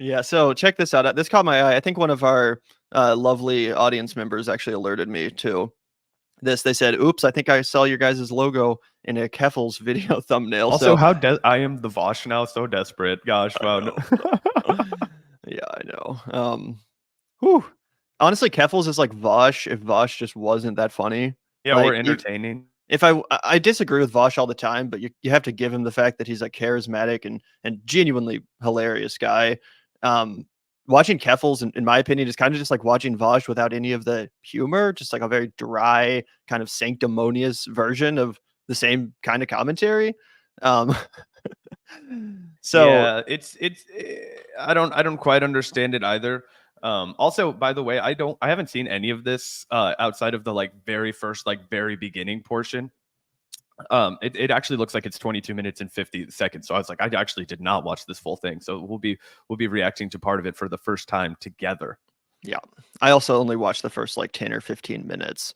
Yeah, so check this out. This caught my eye. I think one of our lovely audience members actually alerted me to this. They said, "Oops, I think I saw your guys' logo in a Keffals video thumbnail." Also, So I am the Vosh now, so desperate. Gosh, wow. yeah, I know. Whew. Honestly, Keffals is like Vosh if Vosh just wasn't that funny. Yeah, Like or entertaining. if I disagree with Vosh all the time, but you have to give him the fact that he's a charismatic and genuinely hilarious guy. Watching Keffals, in my opinion, is kind of just like watching Vosh without any of the humor, just like a very dry, kind of sanctimonious version of the same kind of commentary. Um, so Yeah, I don't quite understand it either. Also, by the way, I haven't seen any of this outside of the like very first, like very beginning portion. It actually looks like it's 22 minutes and 50 seconds. So I was like, I actually did not watch this full thing. So we'll be reacting to part of it for the first time together. yeah, I also only watched the first like 10 or 15 minutes.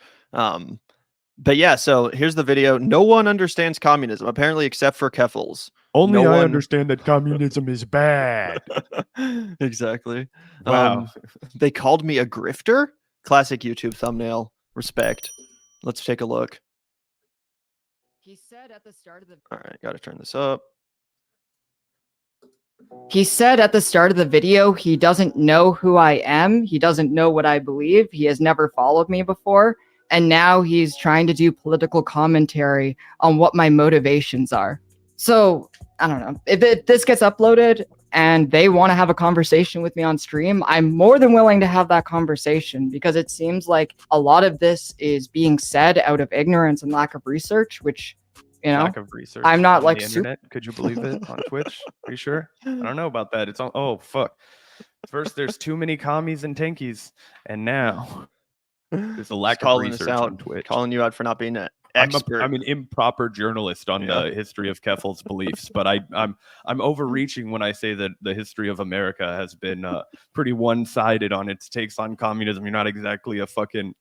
But yeah, so here's the video. No one understands communism, apparently, except for Keffals. Only No I one understand that communism is bad. exactly. Wow. They called me a grifter. Classic YouTube thumbnail. Respect. Let's take a look. He said at the start of the All right, got to turn this up. He said at the start of the video, he doesn't know who I am. He doesn't know what I believe. He has never followed me before. And now he's trying to do political commentary on what my motivations are. So, I don't know. If this gets uploaded and they want to have a conversation with me on stream, I'm more than willing to have that conversation, because it seems like a lot of this is being said out of ignorance and lack of research, which, you know, Lack of research. I'm not on like the internet. Could you believe it on Twitch? Are you sure? I don't know about that. It's on. Oh fuck. First, there's too many commies and tankies, and now there's a lack of research on Twitch. Calling you out for not being an expert. I'm an improper journalist on the history of Keffals' beliefs, but I'm overreaching when I say that the history of America has been pretty one-sided on its takes on communism. You're not exactly a fucking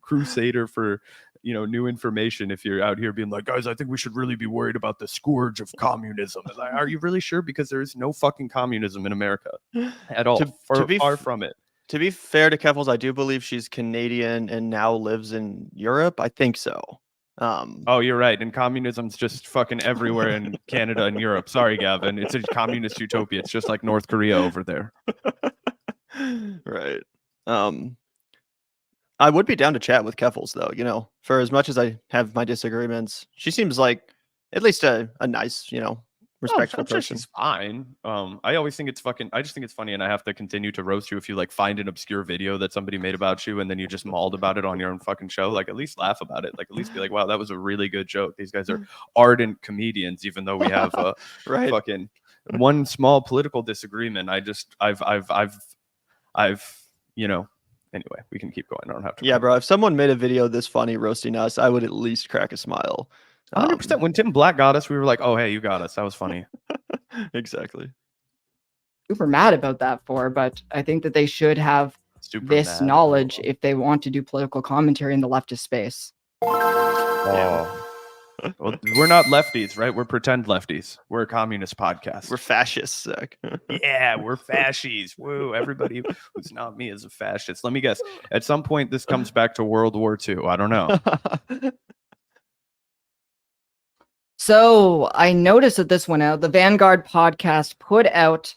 crusader for new information if you're out here being like, guys, I think we should really be worried about the scourge of communism. Like, are you really sure? Because there is no fucking communism in America at all. Far from it. To be fair to Keffals, I do believe she's Canadian and now lives in Europe. I think so. Oh, you're right. And communism's just fucking everywhere in Canada and Europe. Sorry, Gavin. It's a communist utopia. It's just like North Korea over there. Right. I would be down to chat with Keffals, though, for as much as I have my disagreements. She seems like at least a nice, respectful person. She's fine. I always think it's I just think it's funny, and I have to continue to roast you if you like find an obscure video that somebody made about you and then you just mauled about it on your own fucking show. Like, at least laugh about it. Like, at least be like, wow, that was a really good joke. These guys are ardent comedians, even though we have right. fucking one small political disagreement. Anyway, we can keep going. I don't have to. Yeah, bro. If someone made a video this funny roasting us, I would at least crack a smile. 100%. When Tim Black got us, we were like, oh, hey, you got us. That was funny. Exactly. Super mad about that but I think that they should have this knowledge if they want to do political commentary in the leftist space. Oh. Well, we're not lefties, right? We're pretend lefties. We're a communist podcast. We're fascists, Zach. Yeah, we're fascists. Woo! Everybody who's not me is a fascist. Let me guess. At some point, this comes back to World War II. I don't know. So I noticed that this went out. The Vanguard podcast put out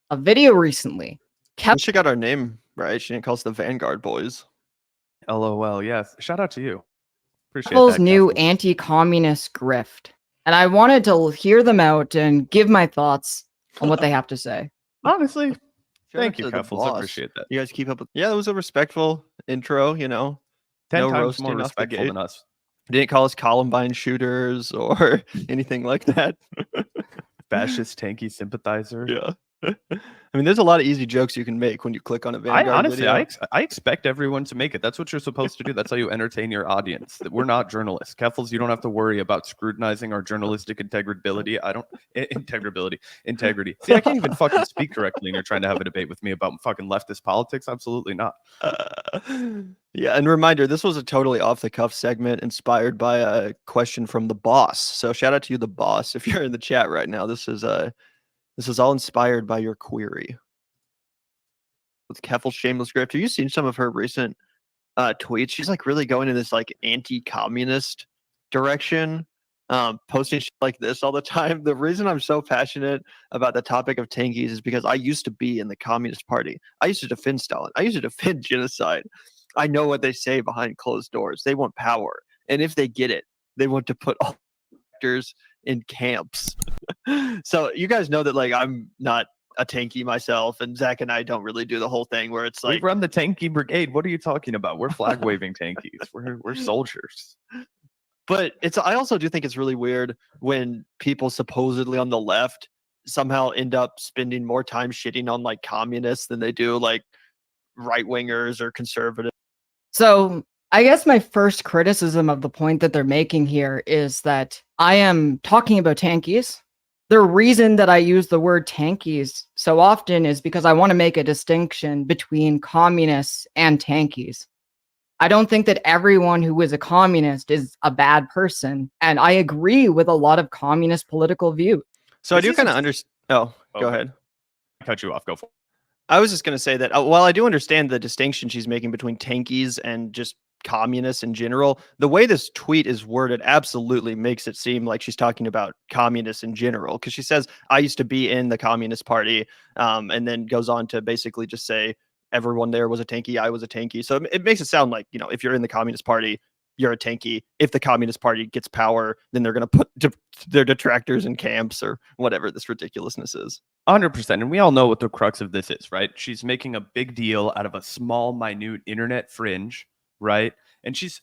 a video recently. She got our name right. She didn't call us the Vanguard boys. LOL. Yes. Shout out to you. Appreciate Apple's that, new anti-communist grift. And I wanted to hear them out and give my thoughts on what they have to say. Honestly, thank you, Keffals. I appreciate that. You guys keep up with... Yeah, it was a respectful intro, 10 times more respectful than us. Didn't call us Columbine shooters or anything like that. Fascist tanky sympathizer. Yeah. I mean, there's a lot of easy jokes you can make when you click on a Vanguard video. I expect everyone to make it. That's what you're supposed to do. That's how you entertain your audience. We're not journalists. Keffals, you don't have to worry about scrutinizing our journalistic integrity. Integrity. See, I can't even fucking speak correctly, and you're trying to have a debate with me about fucking leftist politics? Absolutely not. Yeah, and reminder, this was a totally off-the-cuff segment inspired by a question from the boss. So shout out to you, the boss, if you're in the chat right now. This is all inspired by your query. with Keffals' shameless grift. Have you seen some of her recent tweets? She's like really going in this like anti-communist direction, posting shit like this all the time. The reason I'm so passionate about the topic of tankies is because I used to be in the Communist Party. I used to defend Stalin. I used to defend genocide. I know what they say behind closed doors. They want power, and if they get it, they want to put all actors in camps. So you guys know that like I'm not a tanky myself, and Zach and I don't really do the whole thing where it's like we run the tanky brigade. What are you talking about? We're flag waving tankies. We're soldiers. But I also do think it's really weird when people supposedly on the left somehow end up spending more time shitting on like communists than they do like right wingers or conservatives. So I guess my first criticism of the point that they're making here is that I am talking about tankies. The reason that I use the word tankies so often is because I want to make a distinction between communists and tankies. I don't think that everyone who is a communist is a bad person. And I agree with a lot of communist political views. So I do kind of understand. Oh, go ahead. Cut you off. Go for it. I was just going to say that while I do understand the distinction she's making between tankies and just communists in general, the way this tweet is worded absolutely makes it seem like she's talking about communists in general, because she says, I used to be in the Communist Party, and then goes on to basically just say everyone there was a tankie, I was a tankie. So it makes it sound like, you know, if you're in the Communist Party, you're a tankie. If the Communist Party gets power, then they're going to put their detractors in camps or whatever this ridiculousness is. 100%. And we all know what the crux of this is, right? She's making a big deal out of a small, minute internet fringe, right? And she's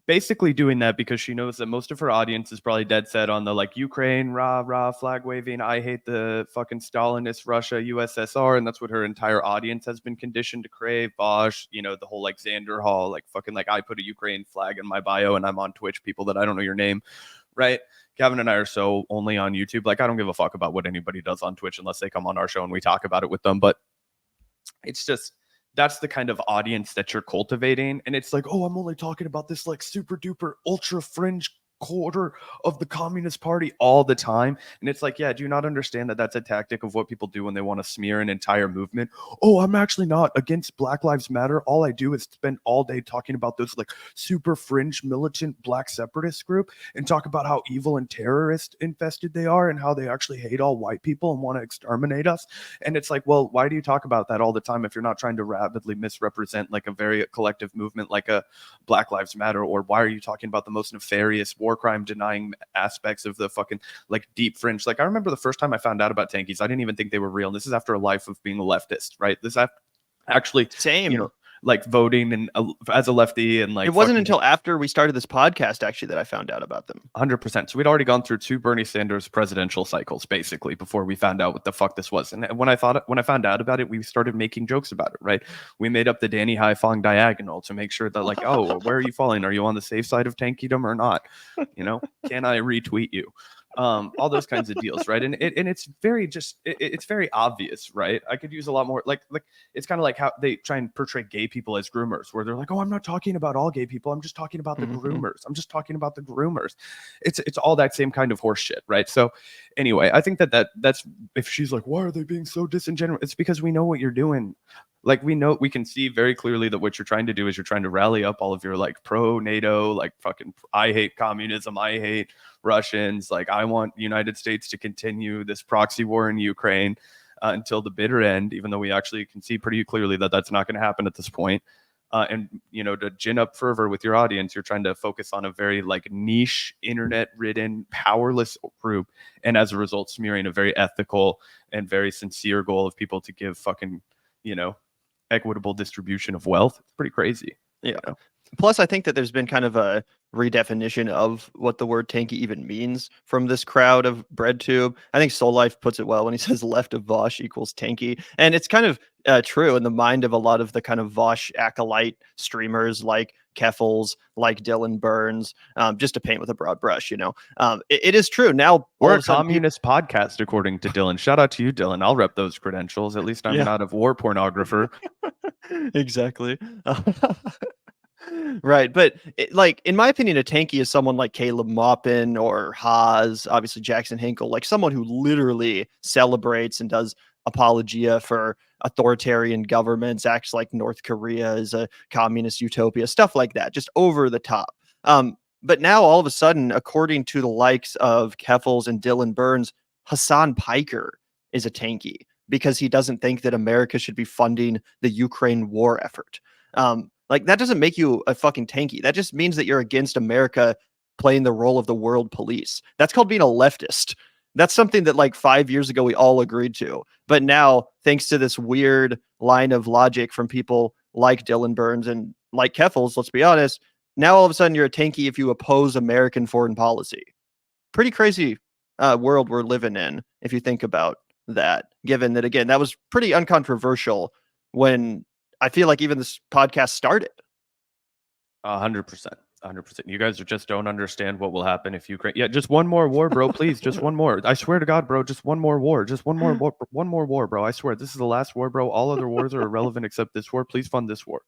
basically doing that because she knows that most of her audience is probably dead set on the like Ukraine, rah, flag waving. I hate the fucking Stalinist Russia, USSR. And that's what her entire audience has been conditioned to crave. Bosch, you know, the whole like Xander Hall, like fucking like I put a Ukraine flag in my bio and I'm on Twitch, people that I don't know your name, right? Gavin and I are so only on YouTube. Like I don't give a fuck about what anybody does on Twitch unless they come on our show and we talk about it with them. But it's just, that's the kind of audience that you're cultivating. And it's like, oh, I'm only talking about this like super duper ultra fringe quarter of the Communist Party all the time. And it's like, yeah, do you not understand that that's a tactic of what people do when they want to smear an entire movement? Oh, I'm actually not against Black Lives Matter. All I do is spend all day talking about those like super fringe militant black separatist group and talk about how evil and terrorist infested they are and how they actually hate all white people and want to exterminate us. And it's like, well, why do you talk about that all the time if you're not trying to rapidly misrepresent like a very collective movement like a Black Lives Matter? Or why are you talking about the most nefarious war crime denying aspects of the fucking like deep fringe? Like I remember the first time I found out about tankies, I didn't even think they were real. And this is after a life of being a leftist, right? This actually same, you know, like voting and as a lefty, and like it wasn't until after we started this podcast actually that I found out about them. 100%. So we'd already gone through 2 Bernie Sanders presidential cycles basically before we found out what the fuck this was. And when I found out about it, we started making jokes about it, right? We made up the Danny Haifong diagonal to make sure that like, oh, where are you falling? Are you on the safe side of tankydom or not? You know, can I retweet you? All those kinds of deals, right? And it's very it's very obvious, right? I could use a lot more like it's kind of like how they try and portray gay people as groomers, where they're like, oh, I'm not talking about all gay people, I'm just talking about the groomers. I'm just talking about the groomers. It's all that same kind of horse shit, right? So anyway, I think that's if she's like, why are they being so disingenuous? It's because we know what you're doing. Like we can see very clearly that what you're trying to do is you're trying to rally up all of your like pro NATO, like fucking I hate communism, I hate Russians, like I want the United States to continue this proxy war in Ukraine until the bitter end, even though we actually can see pretty clearly that that's not going to happen at this point. And you know, to gin up fervor with your audience, you're trying to focus on a very like niche, internet-ridden, powerless group, and as a result, smearing a very ethical and very sincere goal of people to give fucking, you know, equitable distribution of wealth. It's pretty crazy. Yeah. You know? Plus, I think that there's been kind of a redefinition of what the word tanky even means from this crowd of BreadTube. I think Soul Life puts it well when he says left of Vosh equals tanky. And it's kind of true in the mind of a lot of the kind of Vosh acolyte streamers like Keffals, like Dylan Burns, just to paint with a broad brush, you know. It is true. Now, we're a communist podcast, according to Dylan. Shout out to you, Dylan. I'll rep those credentials. At least I'm not a war pornographer. Exactly. Right. But like, in my opinion, a tanky is someone like Caleb Maupin or Haas, obviously Jackson Hinkle, like someone who literally celebrates and does apologia for authoritarian governments, acts like North Korea is a communist utopia, stuff like that, just over the top. But now all of a sudden, according to the likes of Keffals and Dylan Burns, Hassan Piker is a tankie because he doesn't think that America should be funding the Ukraine war effort. Like that doesn't make you a fucking tankie. That just means that you're against America playing the role of the world police. That's called being a leftist. That's something that like 5 years ago we all agreed to. But now, thanks to this weird line of logic from people like Dylan Burns and like Keffals, let's be honest, now all of a sudden you're a tankie if you oppose American foreign policy. Pretty crazy world we're living in, if you think about that, given that, again, that was pretty uncontroversial when I feel like even this podcast started. 100%. 100%. You guys just don't understand what will happen if Ukraine. Yeah, just one more war, bro. Please, just one more. I swear to God, bro. Just one more war. Just one more war, bro. I swear, this is the last war, bro. All other wars are irrelevant except this war. Please fund this war.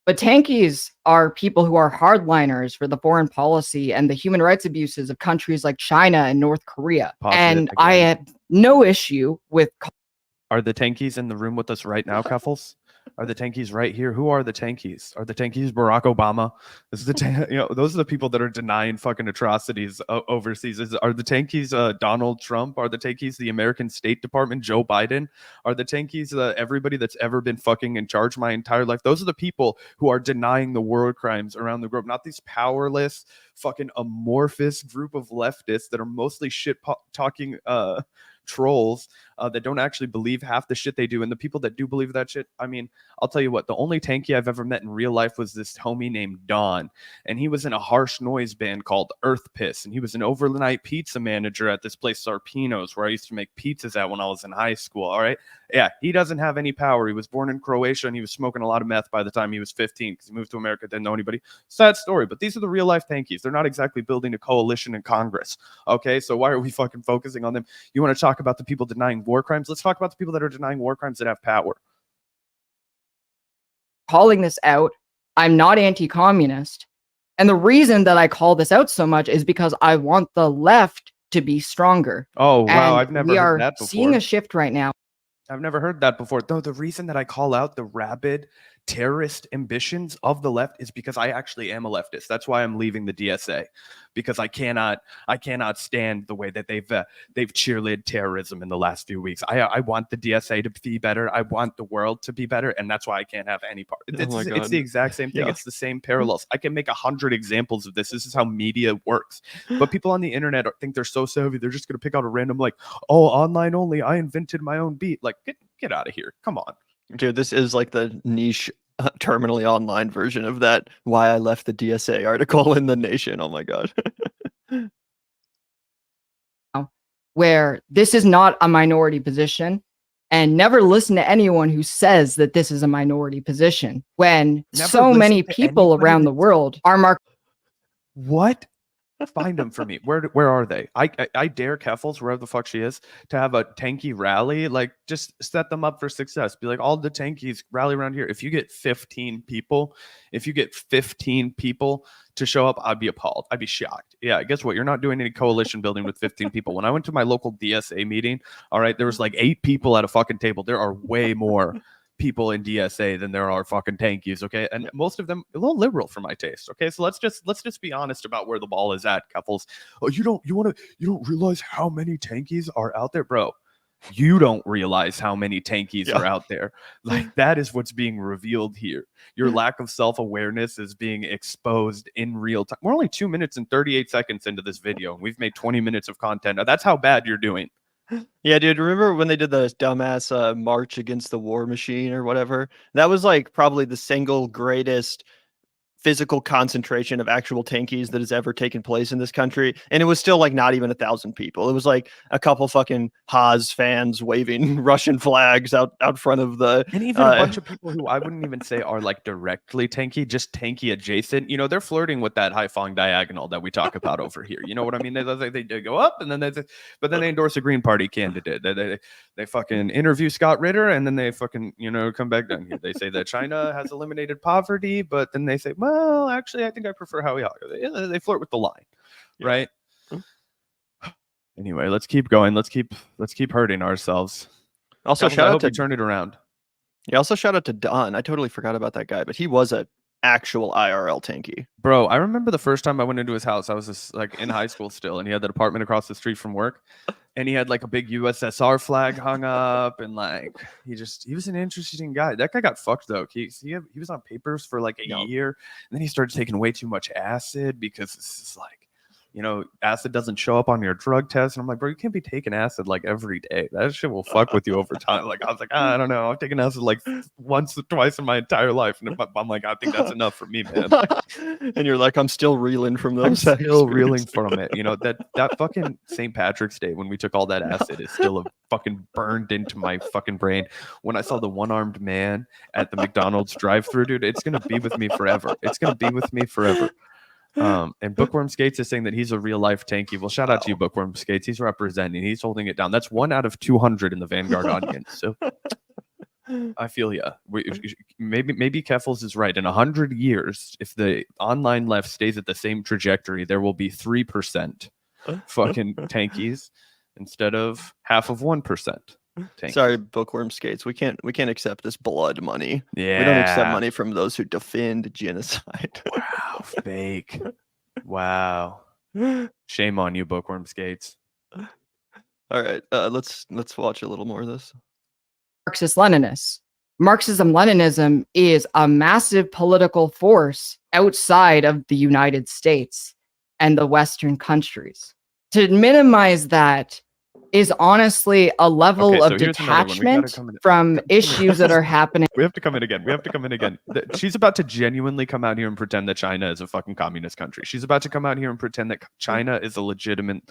But tankies are people who are hardliners for the foreign policy and the human rights abuses of countries like China and North Korea. And I have no issue with. Are the tankies in the room with us right now, Keffals? Are the tankies right here? Who are the tankies? Are the tankies Barack Obama? This is the those are the people that are denying fucking atrocities overseas. Are the tankies Donald Trump? Are the tankies the American State Department, Joe Biden? Are the tankies everybody that's ever been fucking in charge my entire life? Those are the people who are denying the war crimes around the globe, not these powerless, fucking amorphous group of leftists that are mostly shit talking trolls that don't actually believe half the shit they do. And the people that do believe that shit, I mean, I'll tell you what, the only tankie I've ever met in real life was this homie named Don, and he was in a harsh noise band called Earth Piss, and he was an overnight pizza manager at this place Sarpino's where I used to make pizzas at when I was in high school. All right, yeah, he doesn't have any power. He was born in Croatia and he was smoking a lot of meth by the time he was 15 because he moved to America, didn't know anybody. Sad story, but these are the real life tankies. They're not exactly building a coalition in Congress. Okay, so why are we fucking focusing on them? You want to talk about the people denying war crimes? Let's talk about the people that are denying war crimes that have power. Calling this out, I'm not anti-communist. And the reason that I call this out so much is because I want the left to be stronger. Oh, wow. And I've never heard that before. We are seeing a shift right now. I've never heard that before. Though the reason that I call out the rabid terrorist ambitions of the left is because I actually am a leftist. That's why I'm leaving the DSA, because I cannot stand the way that they've cheerleaded terrorism in the last few weeks. I want the DSA to be better. I want the world to be better, and that's why I can't have any part. It's the exact same thing. Yeah. It's the same parallels. I can make 100 examples of this. This is how media works. But people on the internet think they're so savvy. They're just going to pick out a random oh, online only. I invented my own beat. Get out of here. Come on. Dude, this is like the niche terminally online version of that why I left the DSA article in The Nation. Oh my God. Where this is not a minority position, and never listen to anyone who says that this is a minority position when so many people around the world are What? Find them for me. Where are they? I dare Keffals, wherever the fuck she is, to have a tankie rally. Just set them up for success. Be like, all the tankies rally around here. If you get 15 people to show up, I'd be appalled. I'd be shocked. Yeah, guess what? You're not doing any coalition building with 15 people. When I went to my local DSA meeting, all right, there was 8 people at a fucking table. There are way more people in DSA than there are fucking tankies, okay? And most of them a little liberal for my taste, okay? So let's just be honest about where the ball is at, Keffals. Oh, you don't realize how many tankies are out there, bro. You don't realize how many tankies are out there. That is what's being revealed here. Your lack of self-awareness is being exposed in real time. We're only 2 minutes and 38 seconds into this video, and we've made 20 minutes of content. Now, that's how bad you're doing. Yeah, dude, remember when they did the dumbass march against the war machine or whatever? That was probably the single greatest physical concentration of actual tankies that has ever taken place in this country, and it was still not even 1,000 people. It was a couple fucking Haas fans waving Russian flags out front of the, and even a bunch of people who I wouldn't even say are directly tanky, just tanky adjacent. They're flirting with that Haiphong diagonal that we talk about over here. You know what I mean? They go up, and then they endorse a Green Party candidate. They fucking interview Scott Ritter, and then they fucking come back down here. They say that China has eliminated poverty, but then they say, well, actually, I think I prefer how we are. They flirt with the line, right? Anyway, let's keep going. Let's keep hurting ourselves. Also, Keffals, I shout out hope to you turn it around. Yeah, also shout out to Don. I totally forgot about that guy, but he was a actual IRL tankie. Bro, I remember the first time I went into his house. I was just like in high school still, and he had that apartment across the street from work, and he had like a big USSR flag hung up, and like he was an interesting guy. That guy got fucked though. He was on papers for like a year, and then he started taking way too much acid because this is like, you know, acid doesn't show up on your drug test. And I'm like, bro, you can't be taking acid like every day. That shit will fuck with you over time. Like, I was like, I don't know. I've taken acid like once or twice in my entire life. And I'm like, I think that's enough for me, man. And you're like, I'm still reeling from those. I'm still reeling from it. You know, that fucking St. Patrick's Day when we took all that acid is still fucking burned into my fucking brain. When I saw the one-armed man at the McDonald's drive-thru, dude, it's going to be with me forever. It's going to be with me forever. And Bookworm Skates is saying that he's a real life tankie. Well, shout out to you, Bookworm Skates. He's representing. He's holding it down. That's 1 out of 200 in the Vanguard audience. So I feel maybe Keffals is right. In 100 years, if the online left stays at the same trajectory, there will be 3% fucking tankies instead of half of 1%. Tankies. Sorry, Bookworm Skates. We can't accept this blood money. Yeah. We don't accept money from those who defend genocide. Wow, fake. Wow. Shame on you, Bookworm Skates. All right, let's watch a little more of this. Marxist-Leninists. Marxism-Leninism is a massive political force outside of the United States and the Western countries. To minimize that is honestly a level of detachment from issues that are happening. We have to come in again. She's about to genuinely come out here and pretend that China is a fucking communist country. She's about to come out here and pretend that China is a legitimate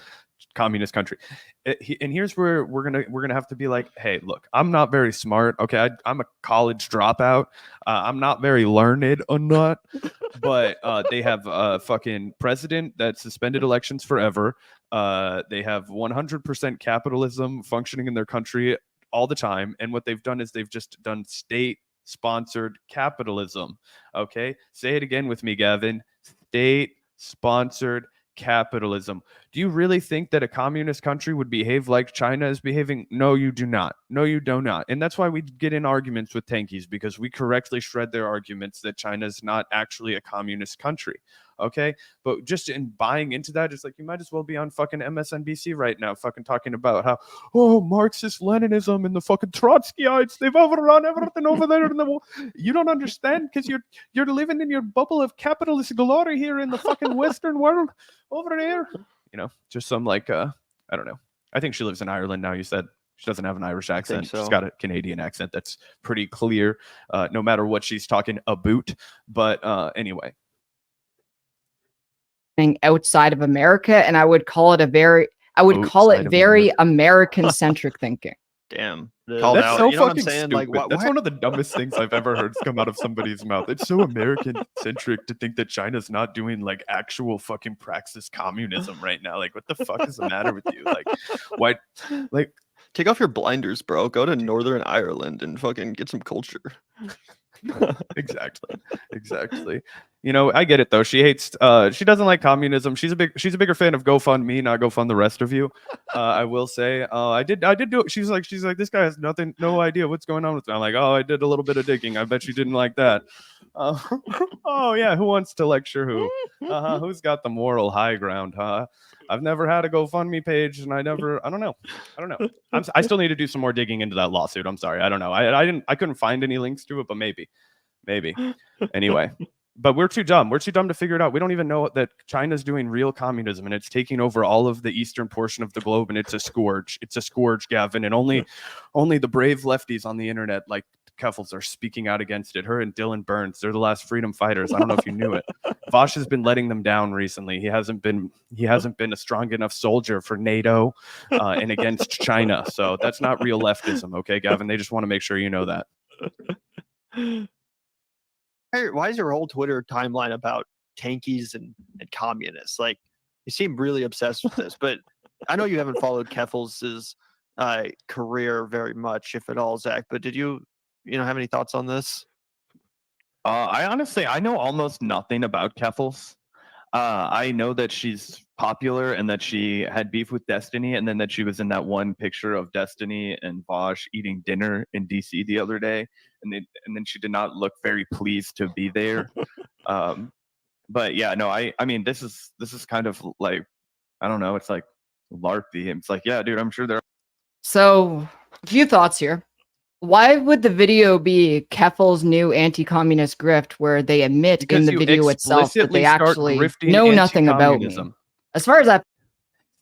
communist country. And here's where we're gonna have to be like, hey, look, I'm not very smart. Okay, I'm a college dropout. I'm not very learned or not. But they have a fucking president that suspended elections forever. They have 100% capitalism functioning in their country all the time. And what they've done is they've just done state-sponsored capitalism. Okay? Say it again with me, Gavin. State-sponsored capitalism. Do you really think that a communist country would behave like China is behaving? No, you do not. No, you do not. And that's why we get in arguments with tankies, because we correctly shred their arguments that China is not actually a communist country. Okay, but just in buying into that, it's like you might as well be on fucking MSNBC right now, fucking talking about how, oh, Marxist Leninism and the fucking Trotskyites, they've overrun everything over there in the wall. You don't understand because you're living in your bubble of capitalist glory here in the fucking Western world over there. You know, just some like I don't know. I think she lives in Ireland now. You said she doesn't have an Irish accent. So. She's got a Canadian accent that's pretty clear, no matter what she's talking about. But anyway. Outside of America, and I would call it very American-centric thinking. Damn. That's so fucking stupid. Like, that's one of the dumbest things I've ever heard come out of somebody's mouth. It's so American-centric to think that China's not doing like actual fucking praxis communism right now. Like, what the fuck is the matter with you? Like, why? Like, take off your blinders, bro. Go to Northern Ireland and fucking get some culture. Exactly. You know, I get it though. She hates. She doesn't like communism. She's a bigger fan of GoFundMe, not GoFund the rest of you. I will say. I did do it. She's like, this guy has no idea what's going on with me. I'm like, oh, I did a little bit of digging. I bet you didn't like that. Oh yeah, who wants to lecture who? Who's got the moral high ground? I've never had a GoFundMe page, and I don't know. I still need to do some more digging into that lawsuit. I'm sorry. I don't know. I couldn't find any links to it, but maybe. Anyway, but we're too dumb. We're too dumb to figure it out. We don't even know that China's doing real communism, and it's taking over all of the eastern portion of the globe, and it's a scourge. It's a scourge, Gavin, and only the brave lefties on the internet like Keffals are speaking out against it. Her and Dylan Burns, they're the last freedom fighters. I don't know if you knew it. Vosh has been letting them down recently. He hasn't been a strong enough soldier for NATO and against China. So that's not real leftism, okay, Gavin? They just want to make sure you know that. Why is your whole Twitter timeline about tankies and communists? Like, you seem really obsessed with this, but I know you haven't followed Keffals' career very much, if at all, Zach. But did you have any thoughts on this? I know almost nothing about Keffals. I know that she's popular and that she had beef with Destiny, and then that she was in that one picture of Destiny and Vosh eating dinner in DC the other day, and then she did not look very pleased to be there. But yeah, no, I mean, this is kind of like, I don't know, it's like LARPy. It's like, yeah, dude, I'm sure there. So, a few thoughts here. Why would the video be Keffals' new anti-communist grift, where they admit in the video itself that they actually know nothing about me? As far as that,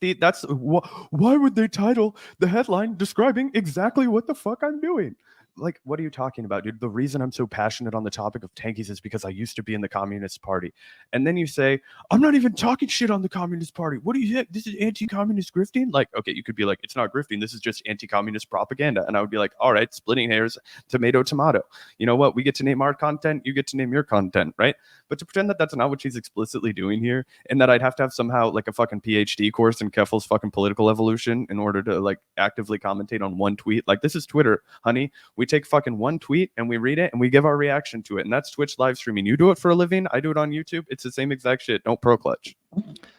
see, that's why would they title the headline describing exactly what the fuck I'm doing? Like, what are you talking about, dude? The reason I'm so passionate on the topic of tankies is because I used to be in the Communist Party. And then you say, I'm not even talking shit on the Communist Party. What do you think? This is anti-communist grifting? Like, okay, you could be like, it's not grifting. This is just anti-communist propaganda. And I would be like, all right, splitting hairs, tomato, tomato. You know what? We get to name our content. You get to name your content, right? But to pretend that that's not what she's explicitly doing here, and that I'd have to have somehow like a fucking PhD course in Keffals' fucking political evolution in order to like actively commentate on one tweet. Like, this is Twitter, honey. We take fucking one tweet and we read it and we give our reaction to it, and that's Twitch live streaming. You do it for a living, I do it on YouTube. It's the same exact shit. Don't pro clutch.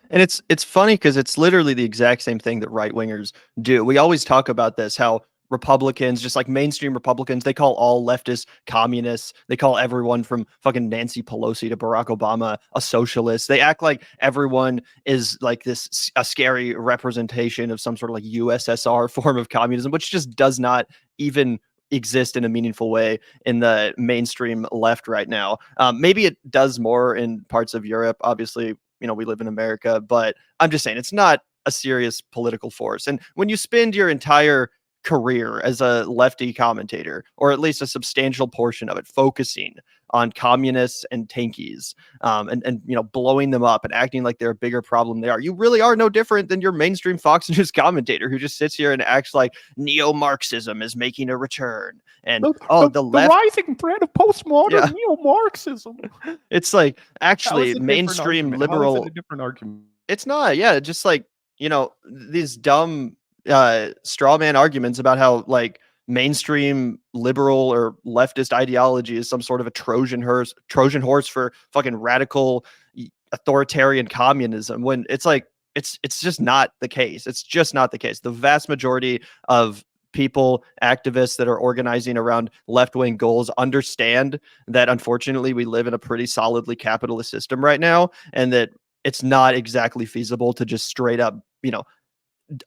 And it's funny because it's literally the exact same thing that right wingers do. We always talk about this, how Republicans, just like mainstream Republicans, they call all leftists communists. They call everyone from fucking Nancy Pelosi to Barack Obama a socialist. They act like everyone is like this a scary representation of some sort of like USSR form of communism, which just does not even exist in a meaningful way in the mainstream left right now. Maybe it does more in parts of Europe. Obviously, you know, we live in America, but I'm just saying it's not a serious political force. And when you spend your entire career as a lefty commentator, or at least a substantial portion of it, focusing on communists and tankies, and you know, blowing them up and acting like they're a bigger problem they are, you really are no different than your mainstream Fox News commentator who just sits here and acts like neo-Marxism is making a return. And the left, rising threat of postmodern neo-Marxism. It's like, actually, mainstream liberal. How is it a different argument? It's not. Yeah, just like, you know, these dumb straw man arguments about how like mainstream liberal or leftist ideology is some sort of a Trojan horse for fucking radical authoritarian communism, when it's like it's just not the case. It's just not the case. The vast majority of people, activists that are organizing around left-wing goals, understand that unfortunately we live in a pretty solidly capitalist system right now, and that it's not exactly feasible to just straight up, you know,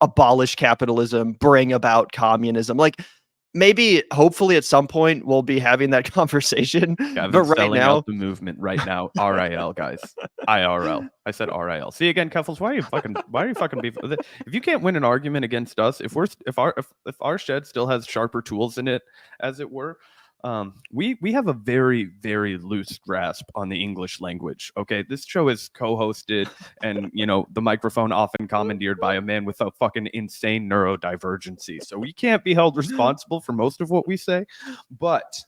abolish capitalism, bring about communism. Like, maybe, hopefully, at some point we'll be having that conversation. Gavin's but right selling now, out the movement right now. RIL, guys. IRL. I said RIL. See again, Keffals. Why are you fucking beef? If you can't win an argument against us, if our shed still has sharper tools in it, as it were, we have a very, very loose grasp on the English language. Okay, this show is co-hosted and, you know, the microphone often commandeered by a man with a fucking insane neurodivergency. So we can't be held responsible for most of what we say. But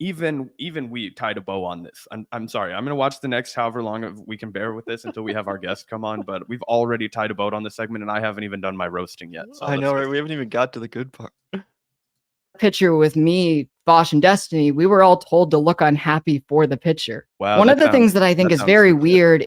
even we tied a bow on this. I'm sorry. I'm gonna watch the next however long we can bear with this until we have our guest come on. But we've already tied a bow on this segment, and I haven't even done my roasting yet. So I know, right? We haven't even got to the good part. picture with me, Vosh, and Destiny, we were all told to look unhappy for the picture. Wow, one of the things that I think is very weird.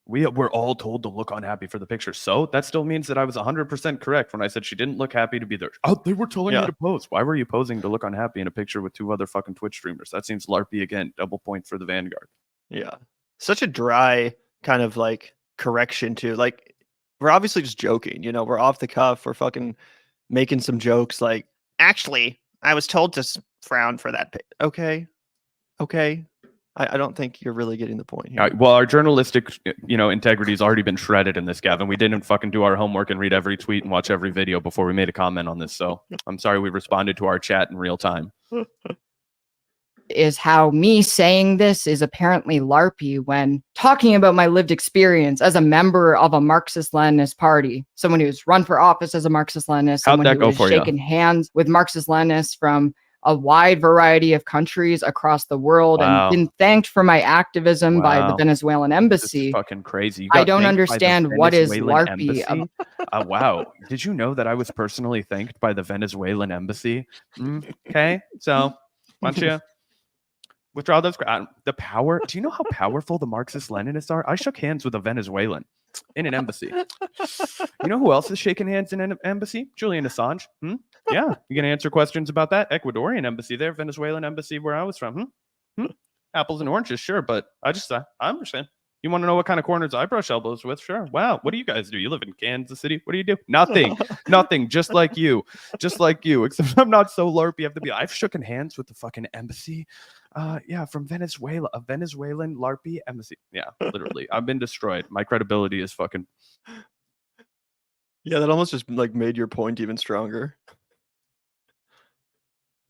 We were all told to look unhappy for the picture. So that still means that I was 100% correct when I said she didn't look happy to be there. Oh, they were telling me to pose. Why were you posing to look unhappy in a picture with two other fucking Twitch streamers? That seems LARPy again. Double point for the Vanguard. Yeah. Such a dry kind of like correction too. Like, we're obviously just joking, you know, we're off the cuff. We're fucking making some jokes like, actually, I was told to frown for that. Okay. I don't think you're really getting the point here. Well, our journalistic, you know, integrity has already been shredded in this, Gavin. We didn't fucking do our homework and read every tweet and watch every video before we made a comment on this. So I'm sorry we responded to our chat in real time. Is how me saying this is apparently LARPy when talking about my lived experience as a member of a Marxist-Leninist party, someone who's run for office as a Marxist-Leninist, someone who has shaken hands with Marxist-Leninists from a wide variety of countries across the world, and been thanked for my activism by the Venezuelan embassy. This is fucking crazy. I don't understand what is LARPy. Wow. Did you know that I was personally thanked by the Venezuelan embassy? Okay, so why don't you Withdraw those. The power. Do you know how powerful the Marxist-Leninists are? I shook hands with a Venezuelan in an embassy. You know who else is shaking hands in an embassy? Julian Assange. Yeah, you gonna answer questions about that? Ecuadorian embassy there, Venezuelan embassy where I was from. Apples and oranges, sure, but I understand. You want to know what kind of corners I brush elbows with? Sure. Wow. What do you guys do? You live in Kansas City. What do you do? Nothing. Nothing. Just like you. Just like you. Except I'm not so LARPy. I've shooken hands with the fucking embassy. Yeah, from Venezuela. A Venezuelan LARPy embassy. Yeah, literally. I've been destroyed. My credibility is fucking. Yeah, that almost just like made your point even stronger.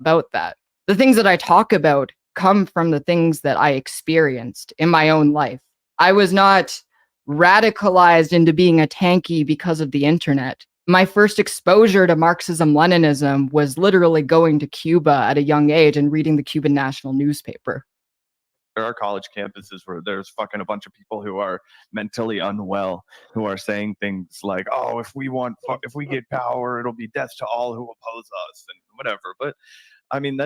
About that. The things that I talk about come from the things that I experienced in my own life. I was not radicalized into being a tankie because of the internet. My first exposure to Marxism-Leninism was literally going to Cuba at a young age and reading the Cuban national newspaper. There are college campuses where there's fucking a bunch of people who are mentally unwell, who are saying things like, "Oh, if we get power, it'll be death to all who oppose us," and whatever. But I mean,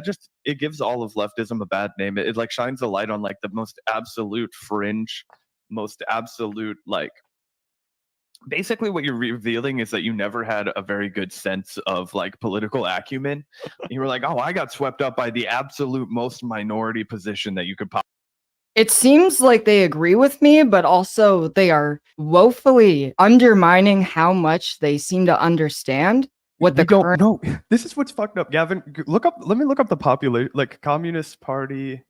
it gives all of leftism a bad name. It like shines a light on like the most absolute fringe, most absolute like. Basically, what you're revealing is that you never had a very good sense of like political acumen. You were like, "Oh, I got swept up by the absolute most minority position that you could possibly." It seems like they agree with me, but also they are woefully undermining how much they seem to understand what the current. No, this is what's fucked up. Gavin, let me look up the population, like Communist Party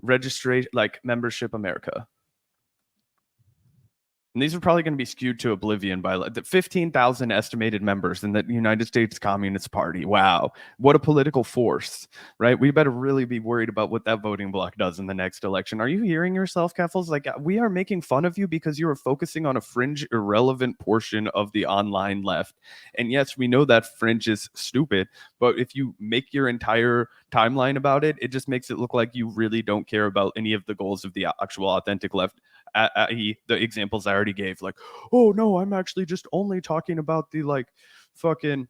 registration, like membership America. And these are probably going to be skewed to oblivion by the 15,000 estimated members in the United States Communist Party. Wow. What a political force, right? We better really be worried about what that voting bloc does in the next election. Are you hearing yourself, Keffals? Like, we are making fun of you because you are focusing on a fringe, irrelevant portion of the online left. And yes, we know that fringe is stupid, but if you make your entire timeline about it, it just makes it look like you really don't care about any of the goals of the actual authentic left. I.e., the examples I already gave, like, "Oh no, I'm actually just only talking about the like fucking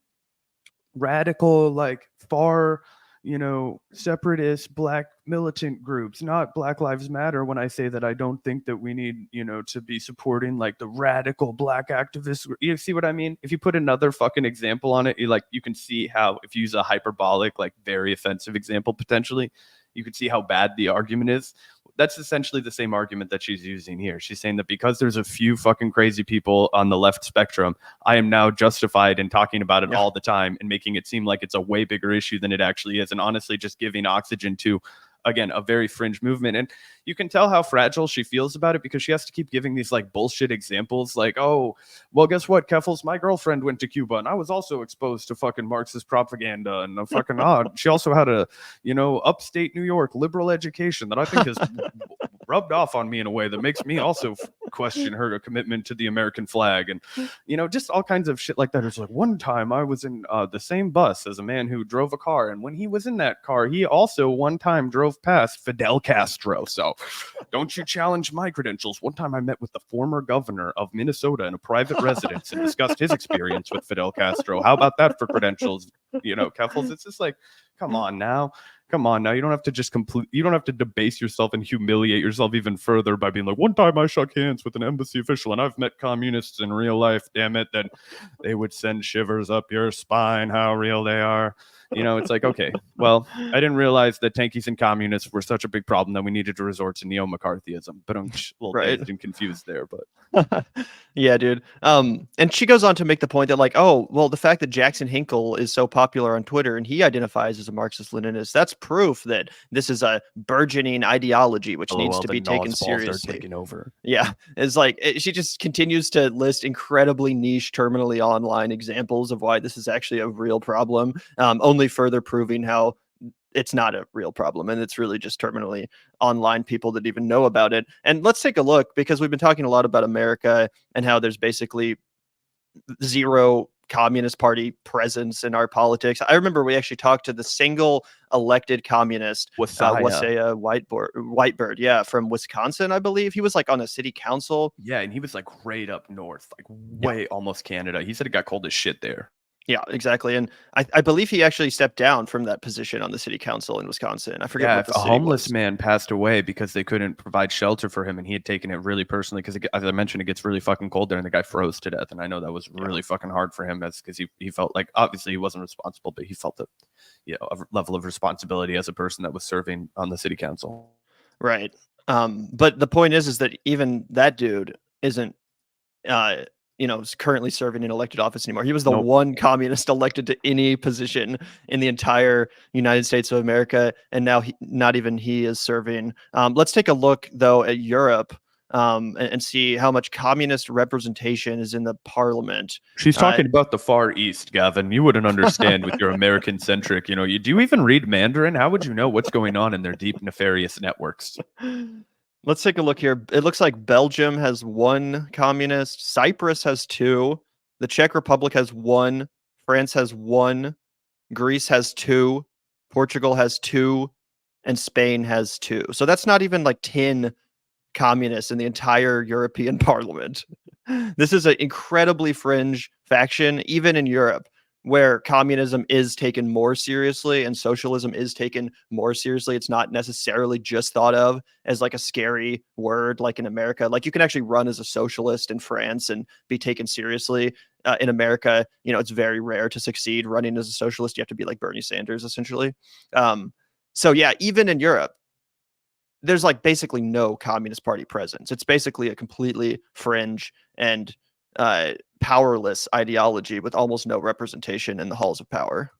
radical, like far, separatist black militant groups, not Black Lives Matter, when I say that I don't think that we need, to be supporting like the radical black activists." You see what I mean? If you put another fucking example on it, you can see how, if you use a hyperbolic, like very offensive example, potentially, you can see how bad the argument is. That's essentially the same argument that she's using here. She's saying that because there's a few fucking crazy people on the left spectrum, I am now justified in talking about it all the time and making it seem like it's a way bigger issue than it actually is. And honestly, just giving oxygen to, again, a very fringe movement. And you can tell how fragile she feels about it because she has to keep giving these like bullshit examples like, "Oh, well, guess what, Keffals, my girlfriend went to Cuba and I was also exposed to fucking Marxist propaganda and fucking odd. She also had a, upstate New York liberal education that I think has rubbed off on me in a way that makes me also question her commitment to the American flag." And, just all kinds of shit like that. It's like, "One time I was in the same bus as a man who drove a car. And when he was in that car, he also one time drove past Fidel Castro. So don't you challenge my credentials. One time I met with the former governor of Minnesota in a private residence and discussed his experience with Fidel Castro. How about that for credentials?" Keffals, it's just like, come on now. You don't have to you don't have to debase yourself and humiliate yourself even further by being like, "One time I shook hands with an embassy official and I've met communists in real life, damn it." Then they would send shivers up your spine, how real they are. It's like, okay, well, I didn't realize that tankies and communists were such a big problem that we needed to resort to neo-McCarthyism. But I'm a little dazed and confused there. But yeah, dude. And she goes on to make the point that like, "Oh, well, the fact that Jackson Hinkle is so popular on Twitter and he identifies as a Marxist-Leninist, that's proof that this is a burgeoning ideology which needs to be taken seriously." Taking over. Yeah, it's like she just continues to list incredibly niche, terminally online examples of why this is actually a real problem, only further proving how it's not a real problem and it's really just terminally online people that even know about it. And let's take a look, because we've been talking a lot about America and how there's basically zero Communist Party presence in our politics. I remember we actually talked to the single elected communist, Wasaya Whitebird, yeah, from Wisconsin, I believe. He was like on a city council. Yeah, and he was like right up north, like way almost Canada. He said it got cold as shit there. Yeah, exactly. And I believe he actually stepped down from that position on the city council in Wisconsin. I forget Yeah, what if the a city homeless was. man passed away because they couldn't provide shelter for him, and he had taken it really personally because, as I mentioned, it gets really fucking cold there, and the guy froze to death. And I know that was really fucking hard for him, as because he felt like, obviously he wasn't responsible, but he felt a level of responsibility as a person that was serving on the city council. Right. But the point is that even that dude isn't uh, is currently serving in elected office anymore. He was the Nope. one communist elected to any position in the entire United States of America, and now not even he is serving. Let's take a look though at Europe and see how much communist representation is in the parliament. She's talking about the Far East, Gavin. You wouldn't understand with your American centric. Do you even read Mandarin? How would you know what's going on in their deep nefarious networks? Let's take a look here. It looks like Belgium has 1 communist, Cyprus has 2, the Czech Republic has 1, France has 1, Greece has 2, Portugal has 2, and Spain has 2. So that's not even like 10 communists in the entire European Parliament. This is an incredibly fringe faction, even in Europe, where communism is taken more seriously and socialism is taken more seriously. It's not necessarily just thought of as like a scary word, like in America. Like you can actually run as a socialist in France and be taken seriously. In America, it's very rare to succeed running as a socialist. You have to be like Bernie Sanders, essentially. So yeah, even in Europe, there's like basically no Communist Party presence. It's basically a completely fringe and powerless ideology with almost no representation in the halls of power.